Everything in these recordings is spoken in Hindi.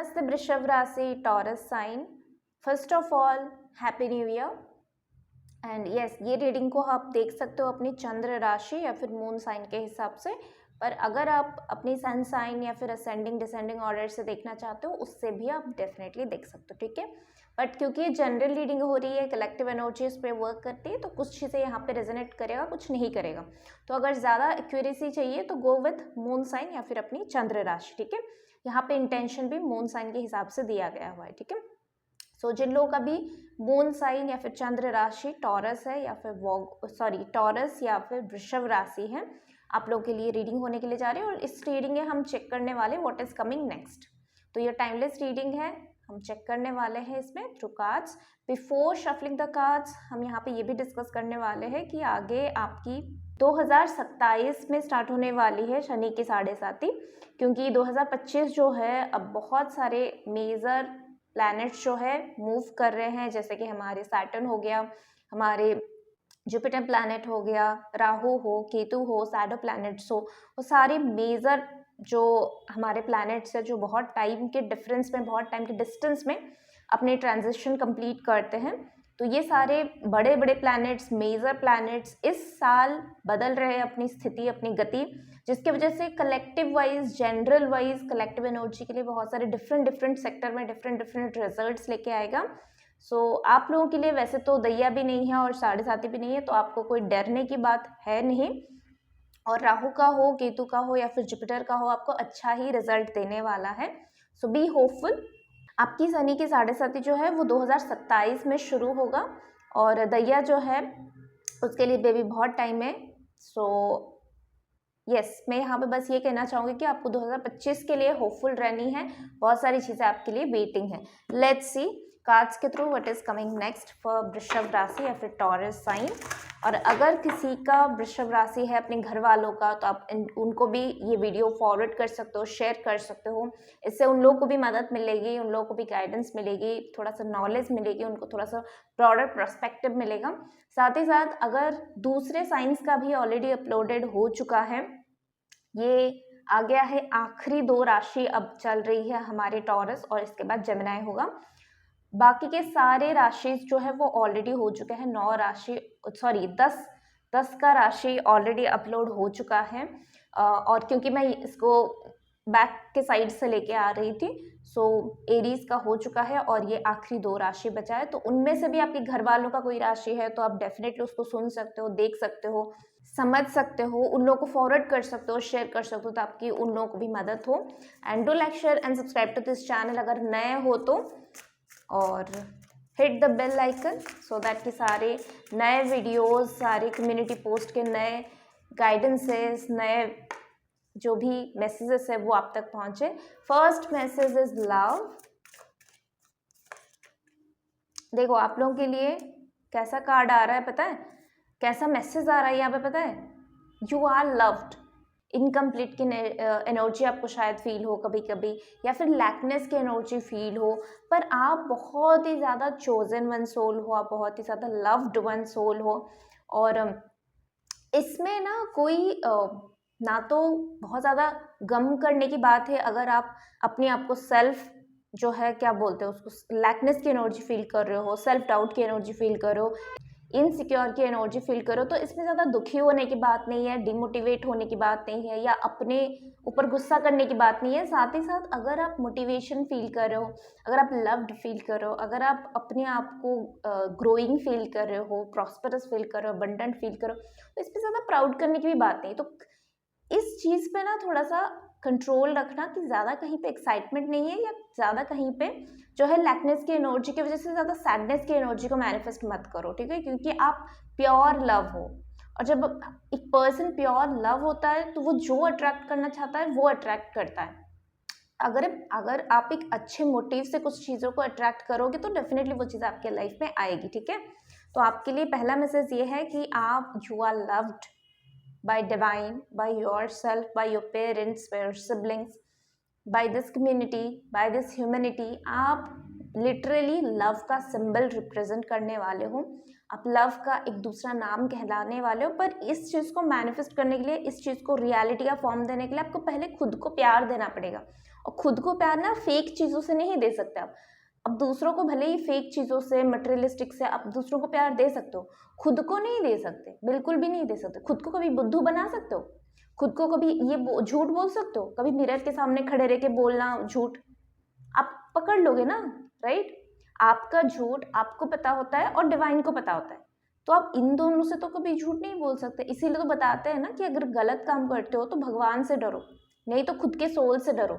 नमस्ते वृषभ राशि Taurus sign. First of all happy new year. And yes, ये रीडिंग को आप देख सकते हो अपनी चंद्र राशि या फिर मून साइन के हिसाब से, पर अगर आप अपनी सन साइन या फिर असेंडिंग डिसेंडिंग ऑर्डर से देखना चाहते हो उससे भी आप डेफिनेटली देख सकते हो, ठीक है। बट क्योंकि ये जनरल रीडिंग हो रही है, कलेक्टिव एनर्जी इस पर वर्क करती है, तो कुछ चीज़ें यहाँ पे रेजोनेट करेगा, कुछ नहीं करेगा। तो अगर ज़्यादा एक्यूरेसी चाहिए तो गो विथ मून साइन या फिर अपनी चंद्र राशि, ठीक है। यहाँ पे इंटेंशन भी मून साइन के हिसाब से दिया गया हुआ है, ठीक है। सो जिन लोगों का भी मून साइन या फिर चंद्र राशि टॉरस है या फिर टॉरस या फिर वृषभ राशि है, आप लोगों के लिए रीडिंग होने के लिए जा रहे हैं। और इस रीडिंग में हम चेक करने वाले व्हाट इज कमिंग नेक्स्ट। तो ये टाइमलेस रीडिंग है, हम चेक करने वाले हैं इसमें through cards. Before shuffling the cards हम यहाँ पे ये भी डिस्कस करने वाले हैं कि आगे आपकी 2027 में स्टार्ट होने वाली है शनि की साढ़े साथी, क्योंकि 2025 जो है अब बहुत सारे मेजर प्लैनेट्स जो है मूव कर रहे हैं, जैसे कि हमारे सैटर्न हो गया, हमारे जुपिटर प्लैनेट हो गया, राहु हो, केतु हो, शैडो प्लैनेट्स हो, वो सारे मेजर जो हमारे प्लैनेट्स है जो बहुत टाइम के डिफरेंस में, बहुत टाइम के डिस्टेंस में अपने ट्रांजिशन कंप्लीट करते हैं। तो ये सारे बड़े बड़े प्लैनेट्स, मेजर प्लैनेट्स इस साल बदल रहे हैं अपनी स्थिति, अपनी गति, जिसकी वजह से collective wise, general wise collective energy के लिए बहुत सारे डिफरेंट सेक्टर में डिफरेंट रिजल्ट्स लेके आएगा। सो आप लोगों के लिए वैसे तो दैया भी नहीं है और साढ़े साथी भी नहीं है, तो आपको कोई डरने की बात है नहीं। और राहु का हो, केतु का हो या फिर जुपिटर का हो, आपको अच्छा ही रिजल्ट देने वाला है। सो बी होपफुल। आपकी शनि की साढ़े साथी जो है वो 2027 में शुरू होगा और दैया जो है उसके लिए बेबी बहुत टाइम है। सो यस, मैं यहाँ पे बस ये कहना चाहूँगी कि आपको 2025 के लिए होपफुल रहनी है, बहुत सारी चीज़ें आपके लिए वेटिंग है। लेट्स सी कार्ड्स के through what is coming next for वृषभ राशि या फिर टॉरस साइन। और अगर किसी का वृषभ राशि है अपने घर वालों का, तो आप उनको भी ये वीडियो फॉरवर्ड कर सकते हो, शेयर कर सकते हो। इससे उन लोगों को भी मदद मिलेगी, उन लोगों को भी गाइडेंस मिलेगी, थोड़ा सा नॉलेज मिलेगी, उनको थोड़ा सा ब्रॉडर पर्सपेक्टिव मिलेगा। साथ ही साथ अगर दूसरे साइंस का भी ऑलरेडी अपलोडेड हो चुका है, ये आ गया है आखिरी 2 राशि अब चल रही है हमारे टॉरस और इसके बाद जेमिनाई होगा। बाकी के सारे राशि जो है वो ऑलरेडी हो चुके हैं। 9 राशि 10 का राशि ऑलरेडी अपलोड हो चुका है। और क्योंकि मैं इसको बैक के साइड से लेके आ रही थी, सो एरीज का हो चुका है और ये आखिरी 2 राशि बचा है। तो उनमें से भी आपके घर वालों का कोई राशि है तो आप डेफिनेटली उसको सुन सकते हो, देख सकते हो, समझ सकते हो, उन लोगों को फॉरवर्ड कर सकते हो, शेयर कर सकते हो, तो आपकी उन लोगों को भी मदद हो। And do like, share and subscribe to this channel अगर नए हो तो, और hit the bell icon so that कि सारे नए वीडियोस, सारे कम्युनिटी पोस्ट के नए गाइडेंसेस, नए जो भी मैसेजेस है वो आप तक पहुंचे। First message is love. देखो आप लोगों के लिए कैसा कार्ड आ रहा है पता है, कैसा मैसेज आ रहा है यहाँ पे पता है। You are loved. इनकम्प्लीट की एनर्जी आपको शायद फील हो कभी कभी, या फिर लैकनेस की एनर्जी फील हो, पर आप बहुत ही ज़्यादा चोजन वन सोल हो, आप बहुत ही ज़्यादा लव्ड वन सोल हो। और इसमें ना कोई ना तो बहुत ज़्यादा गम करने की बात है अगर आप अपने आप को सेल्फ जो है क्या बोलते हैं उसको, लैकनेस की एनर्जी फील कर रहे हो, सेल्फ डाउट की एनर्जी फील कर रहे हो, इनसिक्योर की एनर्जी फील करो, तो इसमें ज़्यादा दुखी होने की बात नहीं है, डिमोटिवेट होने की बात नहीं है, या अपने ऊपर गुस्सा करने की बात नहीं है। साथ ही साथ अगर आप मोटिवेशन फील कर रहे हो, अगर आप लव्ड फील कर रहे हो, अगर आप अपने आप को ग्रोइंग फील कर रहे हो, प्रॉस्परस फील कर रहे हो, अबंडेंट फील कर रहे हो, तो इस पर ज़्यादा प्राउड करने की भी बात नहीं। तो इस चीज़ पे ना थोड़ा सा कंट्रोल रखना कि ज़्यादा कहीं पे एक्साइटमेंट नहीं है, या ज़्यादा कहीं पे जो है लैकनेस की एनर्जी की वजह से ज़्यादा सैडनेस की एनर्जी को मैनिफेस्ट मत करो, ठीक है। क्योंकि आप प्योर लव हो, और जब एक पर्सन प्योर लव होता है तो वो जो अट्रैक्ट करना चाहता है वो अट्रैक्ट करता है। अगर आप एक अच्छे मोटिव से कुछ चीज़ों को अट्रैक्ट करोगे तो डेफिनेटली वो चीज़ आपके लाइफ में आएगी, ठीक है। तो आपके लिए पहला मैसेज ये है कि आप you are loved by divine, by yourself, by your parents, by your siblings, by this community, by this humanity। आप लिटरली लव का सिंबल रिप्रेजेंट करने वाले हो, आप लव का एक दूसरा नाम कहलाने वाले हो। पर इस चीज़ को मैनिफेस्ट करने के लिए, इस चीज़ को रियलिटी का फॉर्म देने के लिए आपको पहले खुद को प्यार देना पड़ेगा। और खुद को प्यार ना फेक चीज़ों से नहीं दे सकते आप। अब दूसरों को भले ही फेक चीज़ों से, मटेरियलिस्टिक से आप दूसरों को प्यार दे सकते हो, खुद को नहीं दे सकते, बिल्कुल भी नहीं दे सकते। खुद को कभी बुद्धू बना सकते हो? खुद को कभी ये झूठ बोल सकते हो? कभी मिरर के सामने खड़े रह के बोलना झूठ, आप पकड़ लोगे ना, राइट? आपका झूठ आपको पता होता है और डिवाइन को पता होता है, तो आप इन दोनों से तो कभी झूठ नहीं बोल सकते। इसीलिए तो बताते हैं ना कि अगर गलत काम करते हो तो भगवान से डरो, नहीं तो खुद के सोल से डरो।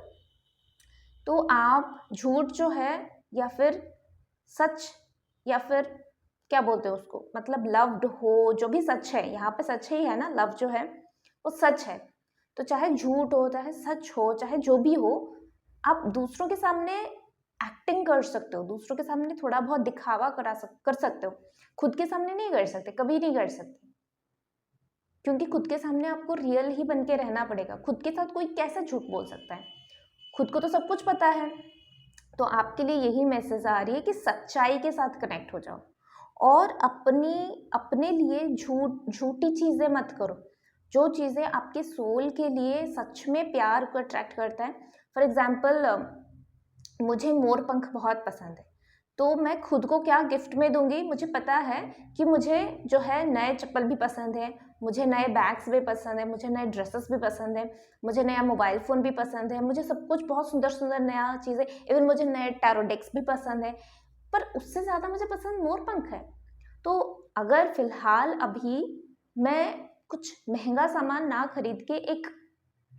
तो आप झूठ जो है या फिर सच या फिर क्या बोलते हो उसको, मतलब लव्ड हो, जो भी सच है, यहाँ पे सच ही है ना, लव जो है वो सच है। तो चाहे झूठ हो, चाहे सच हो, चाहे जो भी हो, आप दूसरों के सामने एक्टिंग कर सकते हो, दूसरों के सामने थोड़ा बहुत दिखावा कर सकते हो, खुद के सामने नहीं कर सकते, कभी नहीं कर सकते, क्योंकि खुद के सामने आपको रियल ही बन के रहना पड़ेगा। खुद के साथ कोई कैसे झूठ बोल सकता है? खुद को तो सब कुछ पता है। तो आपके लिए यही मैसेज आ रही है कि सच्चाई के साथ कनेक्ट हो जाओ और अपने लिए झूठी चीज़ें मत करो। जो चीज़ें आपके सोल के लिए सच में प्यार को अट्रैक्ट करता है, फॉर एग्जाम्पल मुझे मोर पंख बहुत पसंद है, तो मैं खुद को क्या गिफ्ट में दूंगी? मुझे पता है कि मुझे जो है नए चप्पल भी पसंद है, मुझे नए बैग्स भी पसंद है, मुझे नए ड्रेसेस भी पसंद है, मुझे नया मोबाइल फ़ोन भी पसंद है, मुझे सब कुछ बहुत सुंदर सुंदर नया चीज़ें, इवन मुझे नए टैरो डेक्स भी पसंद है, पर उससे ज़्यादा मुझे पसंद मोर पंख है। तो अगर फ़िलहाल अभी मैं कुछ महंगा सामान ना खरीद के एक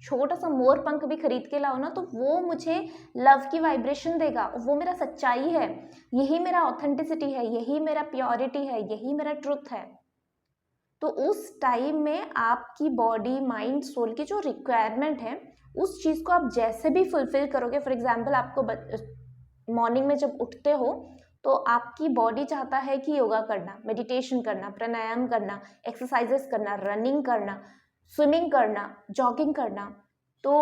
छोटा सा मोर पंख भी खरीद के लाओ ना, तो वो मुझे लव की वाइब्रेशन देगा, वो मेरा सच्चाई है, यही मेरा ऑथेंटिसिटी है, यही मेरा प्योरिटी है, यही मेरा ट्रुथ है। तो उस टाइम में आपकी बॉडी, माइंड, सोल की जो रिक्वायरमेंट है, उस चीज़ को आप जैसे भी फुलफिल करोगे। फॉर एग्जाम्पल आपको मॉर्निंग में जब उठते हो तो आपकी बॉडी चाहता है कि योगा करना, मेडिटेशन करना, प्राणायाम करना, एक्सरसाइजेस करना, रनिंग करना, स्विमिंग करना, जॉगिंग करना। तो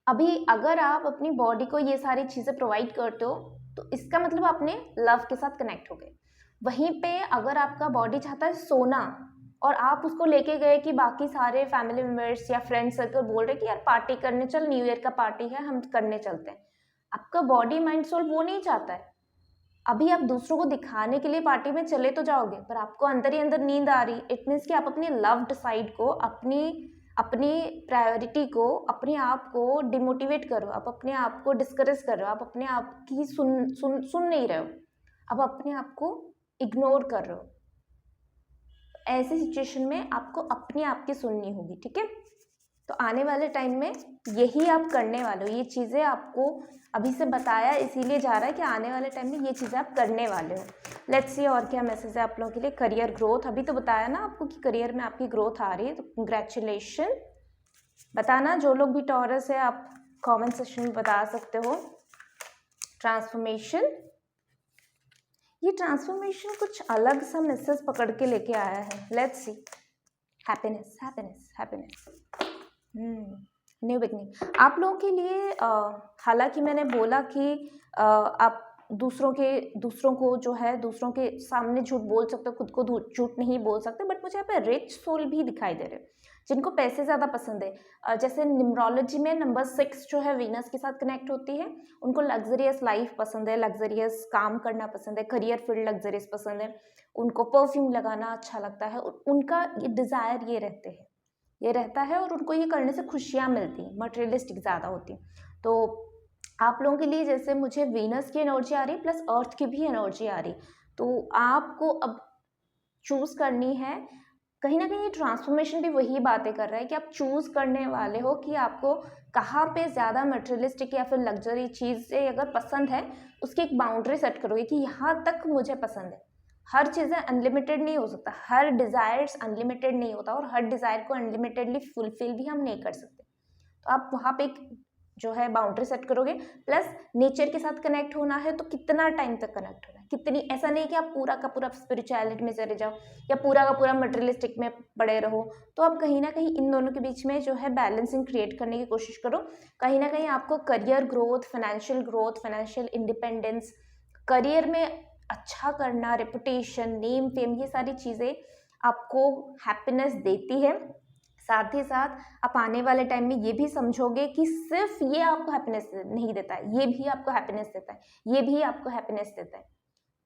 अभी अगर आप अपनी बॉडी को ये सारी चीज़ें प्रोवाइड करते हो तो इसका मतलब अपने लव के साथ कनेक्ट हो गए। वहीं पे अगर आपका बॉडी चाहता है सोना और आप उसको लेके गए कि बाकी सारे फैमिली मेम्बर्स या फ्रेंड सर्कल बोल रहे कि यार पार्टी करने चल, न्यू ईयर का पार्टी है, हम करने चलते हैं, आपका बॉडी, माइंड, सोल वो नहीं चाहता है। अभी आप दूसरों को दिखाने के लिए पार्टी में चले तो जाओगे, पर आपको अंदर ही अंदर नींद आ रही। इट मीन्स कि आप अपने लव्ड साइड को, अपनी अपनी प्रायोरिटी को, अपने आप को डिमोटिवेट करो, आप अपने आप को डिस्करेज कर रहे हो, आप अपने आप की सुन नहीं रहे हो, आप अपने आप को इग्नोर कर रहे हो। ऐसी सिचुएशन में आपको अपने आप की सुननी होगी, ठीक है? तो आने वाले टाइम में यही आप करने वाले हो, ये चीज़ें आपको अभी से बताया इसीलिए जा रहा है कि आने वाले टाइम में ये चीज़ें आप करने वाले हो। लेट्स सी और क्या मैसेज है आप लोगों के लिए। करियर ग्रोथ, अभी तो बताया ना आपको कि करियर में आपकी ग्रोथ आ रही है, तो कंग्रेचुलेशन। बताना जो लोग भी टॉरस है, आप कमेंट सेक्शन में बता सकते हो। ट्रांसफॉर्मेशन, ये ट्रांसफॉर्मेशन कुछ अलग सा मैसेज पकड़ के लेके आया है। Let's see. Happiness, happiness, happiness, new beginning आप लोगों के लिए। हालांकि मैंने बोला कि आप दूसरों को जो है दूसरों के सामने झूठ बोल सकते हो, खुद को झूठ नहीं बोल सकते, बट मुझे यहाँ पे रिच सोल भी दिखाई दे रहे हैं जिनको पैसे ज़्यादा पसंद है। जैसे न्यूमरोलॉजी में नंबर 6 जो है वीनस के साथ कनेक्ट होती है, उनको लग्जरियस लाइफ पसंद है, लग्जरियस काम करना पसंद है, करियर फील्ड लग्जरियस पसंद है, उनको परफ्यूम लगाना अच्छा लगता है, उनका ये डिज़ायर ये रहता है और उनको ये करने से खुशियाँ मिलती हैं, मटेरियलिस्टिक ज़्यादा होती हैं। तो आप लोगों के लिए जैसे मुझे वीनस की एनर्जी आ रही है प्लस अर्थ की भी एनर्जी आ रही, तो आपको अब चूज़ करनी है। कहीं ना कहीं ट्रांसफॉर्मेशन भी वही बातें कर रहा है कि आप चूज़ करने वाले हो कि आपको कहाँ पे ज़्यादा मटेरियलिस्टिक या फिर लग्जरी चीज़ें अगर पसंद है, उसकी एक बाउंड्री सेट करोगे कि यहाँ तक मुझे पसंद है। हर चीज़ें अनलिमिटेड नहीं हो सकता, हर डिज़ायर्स अनलिमिटेड नहीं होता और हर डिज़ायर को अनलिमिटेडली फुलफिल भी हम नहीं कर सकते। तो आप वहाँ पे एक जो है बाउंड्री सेट करोगे। प्लस नेचर के साथ कनेक्ट होना है तो कितना टाइम तक कनेक्ट होना है, कितनी, ऐसा नहीं कि आप पूरा का पूरा स्पिरिचुअलिटी में चले जाओ या पूरा का पूरा मटेरियलिस्टिक में पड़े रहो। तो आप कहीं ना कहीं इन दोनों के बीच में जो है बैलेंसिंग क्रिएट करने की कोशिश करो। कहीं ना कहीं आपको career growth, financial independence, career में अच्छा करना, रेपुटेशन, नेम, फेम, ये सारी चीज़ें आपको हैप्पीनेस देती है। साथ ही साथ आप आने वाले टाइम में ये भी समझोगे कि सिर्फ ये आपको हैप्पीनेस नहीं देता है, ये भी आपको हैप्पीनेस देता है, ये भी आपको हैप्पीनेस देता है।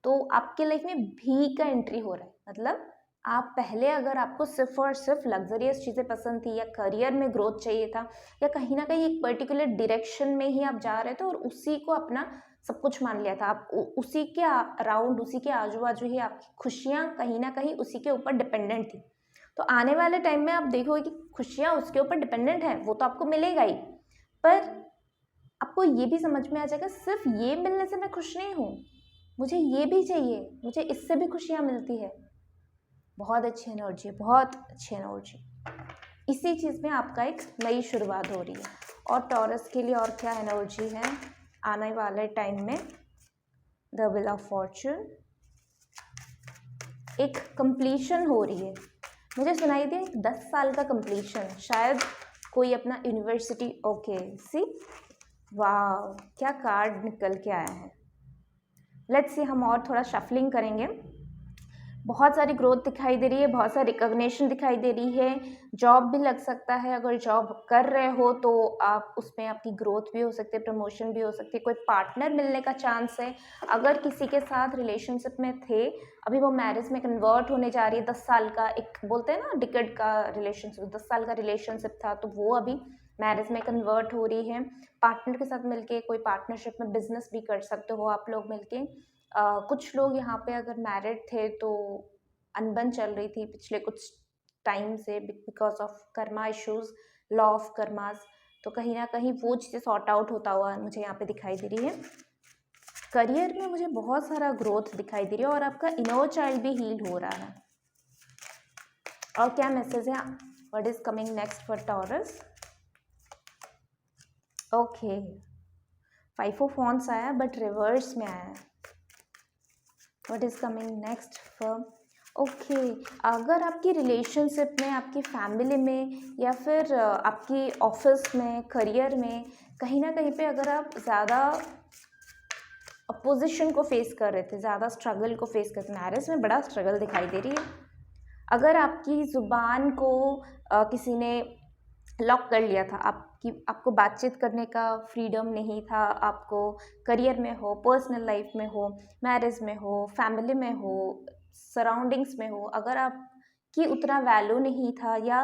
तो आपके लाइफ में भी का एंट्री हो रहा है, मतलब आप पहले अगर आपको सिर्फ और सिर्फ लग्जरियस चीज़ें पसंद थी या करियर में ग्रोथ चाहिए था या कहीं ना कहीं एक पर्टिकुलर डायरेक्शन में ही आप जा रहे थे और उसी को अपना सब कुछ मान लिया था, आप उसी के अराउंड, उसी के आजू बाजू ही आपकी खुशियाँ कहीं ना कहीं उसी के ऊपर डिपेंडेंट थी। तो आने वाले टाइम में आप देखोगे कि खुशियाँ उसके ऊपर डिपेंडेंट है, वो तो आपको मिलेगा ही, पर आपको ये भी समझ में आ जाएगा सिर्फ ये मिलने से मैं खुश नहीं हूँ, मुझे ये भी चाहिए, मुझे इससे भी खुशियाँ मिलती है। बहुत अच्छी एनर्जी, बहुत अच्छी एनर्जी। इसी चीज़ में आपका एक नई शुरुआत हो रही है। और टॉरस के लिए और क्या एनर्जी है आने वाले टाइम में? द व्हील ऑफ फॉर्चून, एक कंप्लीशन हो रही है। मुझे सुनाई दे 10 साल का कंप्लीशन, शायद कोई अपना यूनिवर्सिटी। ओके, सी वाह, क्या कार्ड निकल के आया है। लेट्स सी, हम और थोड़ा शफलिंग करेंगे। बहुत सारी ग्रोथ दिखाई दे रही है, बहुत सारी रिकॉग्निशन दिखाई दे रही है। जॉब भी लग सकता है, अगर जॉब कर रहे हो तो आप उसमें आपकी ग्रोथ भी हो सकती है, प्रमोशन भी हो सकती है, कोई पार्टनर मिलने का चांस है। अगर किसी के साथ रिलेशनशिप में थे, अभी वो मैरिज में कन्वर्ट होने जा रही है। 10 साल का एक बोलते हैं ना डिकेड का रिलेशनशिप, 10 साल का रिलेशनशिप था तो वो अभी मैरिज में कन्वर्ट हो रही है। पार्टनर के साथ मिलके कोई पार्टनरशिप में बिजनेस भी कर सकते हो आप लोग मिलके। कुछ लोग यहाँ पे अगर मैरिड थे तो अनबन चल रही थी पिछले कुछ टाइम से because of Karma issues, law of karmas. तो कहीं ना कहीं वो चीज़ें सॉर्ट आउट होता हुआ मुझे यहाँ पे दिखाई दे रही है। करियर में मुझे बहुत सारा ग्रोथ दिखाई दे रही है और आपका इनर चाइल्ड भी हील हो रहा है। और क्या मैसेज है, what is coming next for taurus? Okay, 5 of wands आया बट रिवर्स में आया है। What is coming next for? Okay, अगर आपकी रिलेशनशिप में, आपकी फैमिली में या फिर आपकी ऑफिस में, करियर में कहीं ना कहीं पे अगर आप ज़्यादा अपोजिशन को फेस कर रहे थे, ज़्यादा स्ट्रगल को फेस कर रहे थे, मैरिज में बड़ा स्ट्रगल दिखाई दे रही है। अगर आपकी ज़ुबान को किसी ने लॉक कर लिया था, आपको बातचीत करने का फ्रीडम नहीं था, आपको करियर में हो, पर्सनल लाइफ में हो, मैरिज में हो, फैमिली में हो, सराउंडिंग्स में हो, अगर आपकी उतना वैल्यू नहीं था या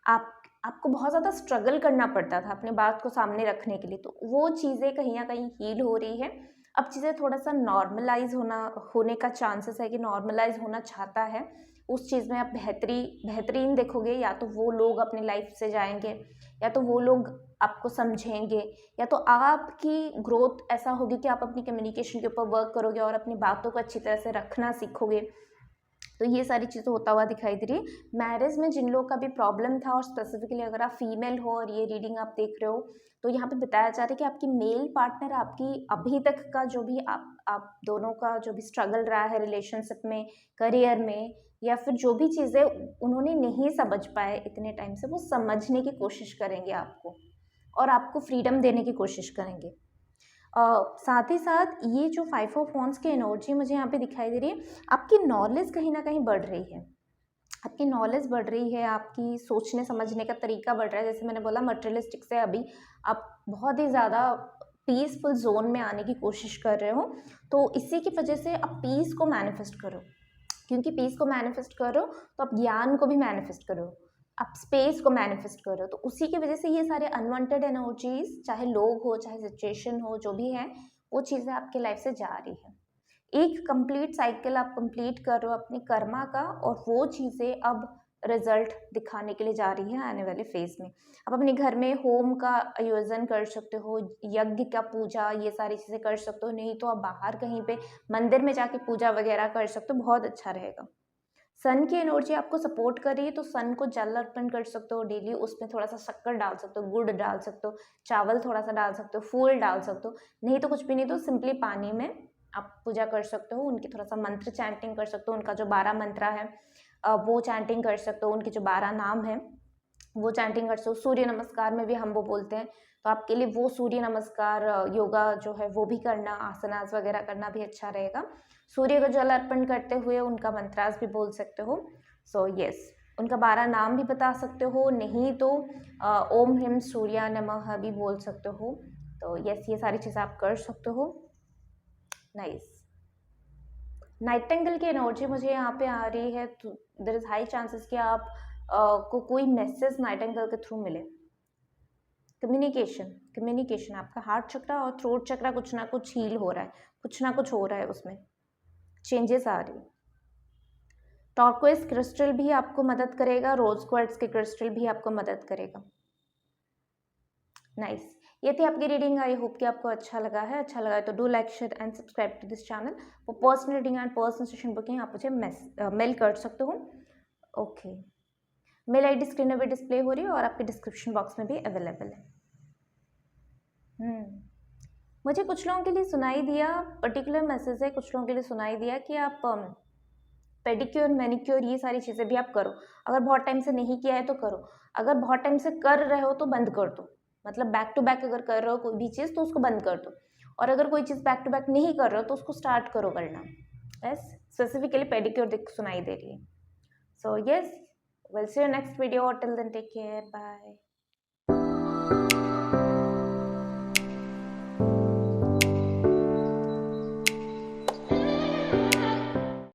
आपको बहुत ज़्यादा स्ट्रगल करना पड़ता था अपनी बात को सामने रखने के लिए, तो वो चीज़ें कहीं ना कहीं हील हो रही है। अब चीज़ें थोड़ा सा नॉर्मलाइज होने का चांसेस है कि नॉर्मलाइज होना चाहता है। उस चीज़ में आप बेहतरीन देखोगे, या तो वो लोग अपनी लाइफ से जाएंगे, या तो वो लोग आपको समझेंगे, या तो आपकी ग्रोथ ऐसा होगी कि आप अपनी कम्युनिकेशन के ऊपर वर्क करोगे और अपनी बातों को अच्छी तरह से रखना सीखोगे। तो ये सारी चीज़ें होता हुआ दिखाई दे रही है। मैरिज में जिन लोगों का भी प्रॉब्लम था, और स्पेसिफिकली अगर आप फीमेल हो और ये रीडिंग आप देख रहे हो, तो यहाँ पे बताया जा रहा है कि आपकी मेल पार्टनर आपकी अभी तक का जो भी आप दोनों का जो भी स्ट्रगल रहा है रिलेशनशिप में, करियर में, या फिर जो भी चीज़ें उन्होंने नहीं समझ पाए इतने टाइम से, वो समझने की कोशिश करेंगे आपको और आपको फ्रीडम देने की कोशिश करेंगे। साथ ही साथ ये जो 5 ऑफ वॉन्ड्स की एनर्जी मुझे यहाँ पे दिखाई दे रही है, आपकी नॉलेज कहीं ना कहीं बढ़ रही है, आपकी नॉलेज बढ़ रही है, आपकी सोचने समझने का तरीका बढ़ रहा है। जैसे मैंने बोला, मटेरियलिस्टिक से अभी आप बहुत ही ज़्यादा पीसफुल जोन में आने की कोशिश कर रहे हो, तो इसी की वजह से आप पीस को मैनिफेस्ट करो, क्योंकि पीस को मैनिफेस्ट करो तो आप ज्ञान को भी मैनिफेस्ट करो, आप स्पेस को मैनिफेस्ट करो। तो उसी की वजह से ये सारे अनवांटेड एनर्जीज, चाहे लोग हो, चाहे सिचुएशन हो, जो भी है, वो चीज़ें आपकी लाइफ से जा रही है। एक कंप्लीट साइकिल आप कंप्लीट कर रहे हो अपनी कर्मा का, और वो चीज़ें अब रिजल्ट दिखाने के लिए जा रही है आने वाले फेज में। आप अपने घर में होम का आयोजन कर सकते हो, यज्ञ का पूजा, ये सारी चीज़ें कर सकते हो। नहीं तो आप बाहर कहीं पे मंदिर में जाके पूजा वगैरह कर सकते हो, बहुत अच्छा रहेगा। सन की एनर्जी आपको सपोर्ट कर रही है, तो सन को जल अर्पण कर सकते हो डेली, उसमें थोड़ा सा शक्कर डाल सकते हो, गुड़ डाल सकते हो, चावल थोड़ा सा डाल सकते हो, फूल डाल सकते हो। नहीं तो कुछ भी नहीं, तो सिंपली पानी में आप पूजा कर सकते हो, उनकी थोड़ा सा मंत्र चैंटिंग कर सकते हो, उनका जो 12 मंत्र है वो चैंटिंग कर सकते हो, उनके जो 12 नाम है वो चैंटिंग कर सकते हो। सूर्य नमस्कार में भी हम वो बोलते हैं, तो आपके लिए वो सूर्य नमस्कार योगा जो है वो भी करना, आसनास वगैरह करना भी अच्छा रहेगा। सूर्य को जल अर्पण करते हुए उनका मंत्रास भी बोल सकते हो। सो यस, उनका 12 नाम भी बता सकते हो, नहीं तो ओम ह्रीम सूर्या नमः भी बोल सकते हो। तो यस, ये सारी चीज़ें आप कर सकते हो। नाइस। नाइटिंगेल की एनर्जी मुझे यहाँ पे आ रही है, तो देयर इज हाई चांसेस कि आप को कोई मैसेज नाइटिंगेल के थ्रू मिले। कम्युनिकेशन आपका हार्ट चक्रा और थ्रोट चक्रा कुछ ना कुछ हील हो रहा है, कुछ ना कुछ हो रहा है, उसमें चेंजेस आ रही है। टॉर्कोइस क्रिस्टल भी आपको मदद करेगा, रोज क्वार्ट्ज के क्रिस्टल भी आपको मदद करेगा। नाइस। ये थी आपकी रीडिंग। आई होप कि आपको अच्छा लगा है। अच्छा लगा है तो do like, share and subscribe to this channel. For personal reading and personal session booking आप मुझे मेल कर सकते हो। ओके, मेल आईडी स्क्रीन में भी डिस्प्ले हो रही है और आपके डिस्क्रिप्शन बॉक्स में भी अवेलेबल है। मुझे कुछ लोगों के लिए सुनाई दिया, पर्टिकुलर मैसेज है, कुछ लोगों के लिए सुनाई दिया कि आप पेडिक्योर मैनिक्योर ये सारी चीज़ें भी आप करो। अगर बहुत टाइम से नहीं किया है तो करो, अगर बहुत टाइम से कर रहे हो तो बंद कर दो। मतलब बैक टू बैक अगर कर रहे हो कोई भी चीज़ तो उसको बंद कर दो, और अगर कोई चीज़ बैक टू बैक नहीं कर रहे हो तो उसको स्टार्ट करो करना। यस, स्पेसिफिकली पेडिक्योर सुनाई दे रही है। So yes, will see you next video. Till then take care, bye.